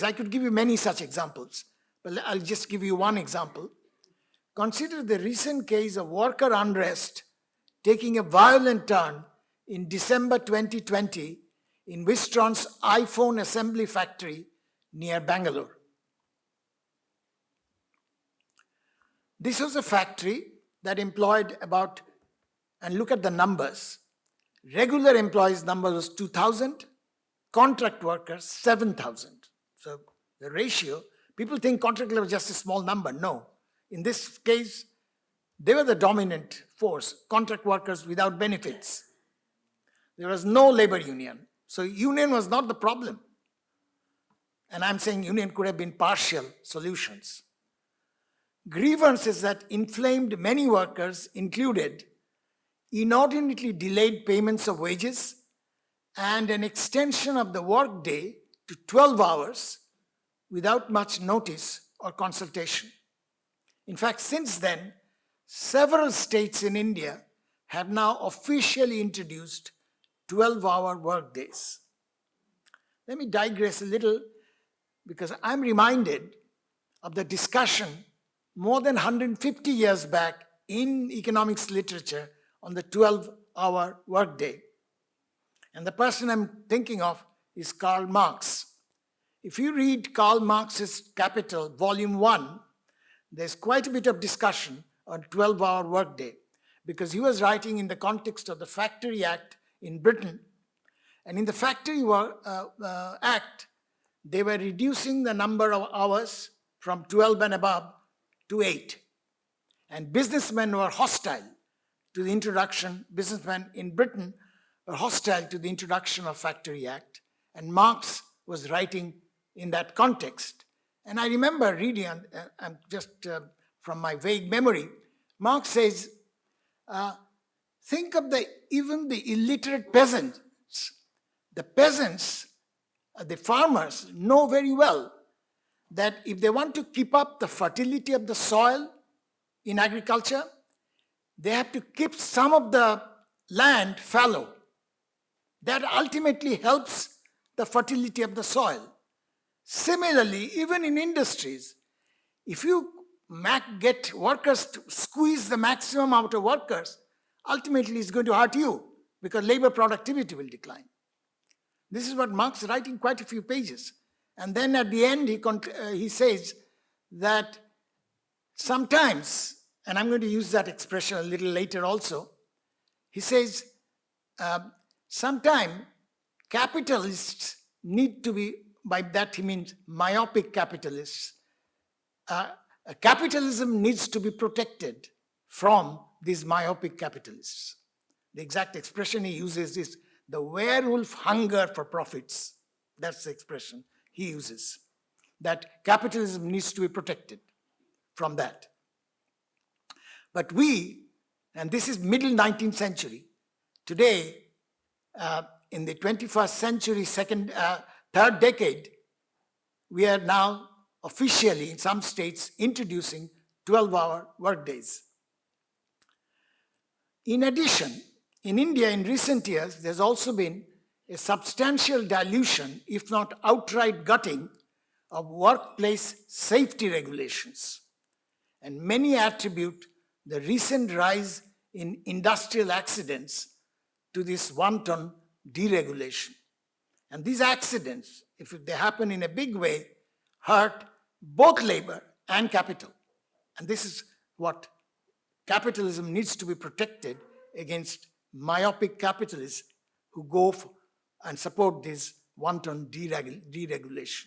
I could give you many such examples, but I'll just give you one example. Consider the recent case of worker unrest taking a violent turn in December 2020 in Wistron's iPhone assembly factory near Bangalore. This was a factory that employed about, and look at the numbers, regular employees number was 2,000, contract workers 7,000. So the ratio, people think contract labor was just a small number. No. In this case, they were the dominant force, contract workers without benefits. There was no labor union. So union was not the problem. And I'm saying union could have been partial solutions. Grievances that inflamed many workers included inordinately delayed payments of wages and an extension of the workday to 12 hours without much notice or consultation. In fact, since then, several states in India have now officially introduced 12-hour workdays. Let me digress a little because I'm reminded of the discussion more than 150 years back in economics literature on the 12-hour workday. And the person I'm thinking of is Karl Marx. If you read Karl Marx's Capital, Volume 1, there's quite a bit of discussion on 12-hour workday because he was writing in the context of the Factory Act in Britain. And in the Factory Act, they were reducing the number of hours from 12 and above to 8. And businessmen were hostile to the introduction, businessmen in Britain were hostile to the introduction of Factory Act. And Marx was writing in that context. And I remember reading, from my vague memory, Marx says, think of even the illiterate peasants. The peasants, the farmers, know very well that if they want to keep up the fertility of the soil in agriculture, they have to keep some of the land fallow. That ultimately helps the fertility of the soil. Similarly, even in industries, if you get workers to squeeze the maximum out of workers, ultimately it's going to hurt you because labor productivity will decline. This is what Marx is writing quite a few pages. And then at the end, he says that sometimes, and I'm going to use that expression a little later also, he says, sometimes capitalists need to be, by that he means myopic capitalists, capitalism needs to be protected from these myopic capitalists. The exact expression he uses is the werewolf hunger for profits. That's the expression he uses, that capitalism needs to be protected from that. But we, and this is middle 19th century, today, in the 21st century, third decade, we are now officially in some states introducing 12-hour workdays. In addition, in India in recent years, there's also been a substantial dilution, if not outright gutting, of workplace safety regulations. And many attribute the recent rise in industrial accidents to this wanton deregulation. And these accidents, if they happen in a big way, hurt both labor and capital. And this is what capitalism needs to be protected against myopic capitalists who go and support this wanton deregulation.